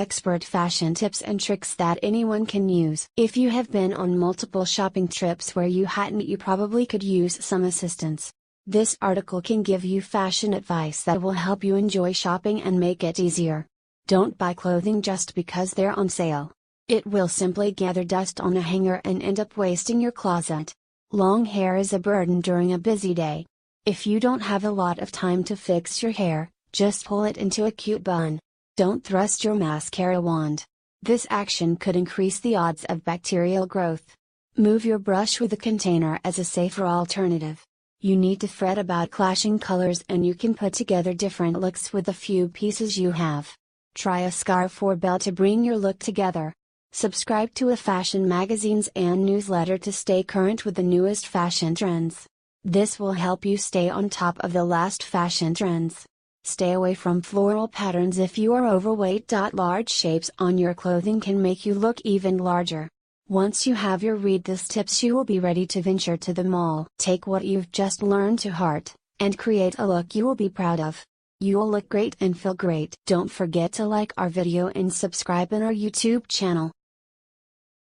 expert fashion tips and tricks that anyone can use. If you have been on multiple shopping trips where you probably could use some assistance. This article can give you fashion advice that will help you enjoy shopping and make it easier. Don't buy clothing just because they're on sale. It will simply gather dust on a hanger and end up wasting your closet. Long hair is a burden during a busy day. If you don't have a lot of time to fix your hair, just pull it into a cute bun. Don't thrust your mascara wand. This action could increase the odds of bacterial growth. Move your brush with a container as a safer alternative. You need to fret about clashing colors, and you can put together different looks with the few pieces you have. Try a scarf or belt to bring your look together. Subscribe to a fashion magazines and newsletter to stay current with the newest fashion trends. This will help you stay on top of the last fashion trends. Stay away from floral patterns if you are overweight. Large shapes on your clothing can make you look even larger. Once you have your read these tips, you will be ready to venture to the mall. Take what you've just learned to heart, and create a look you will be proud of. You'll look great and feel great. Don't forget to like our video and subscribe in our YouTube channel.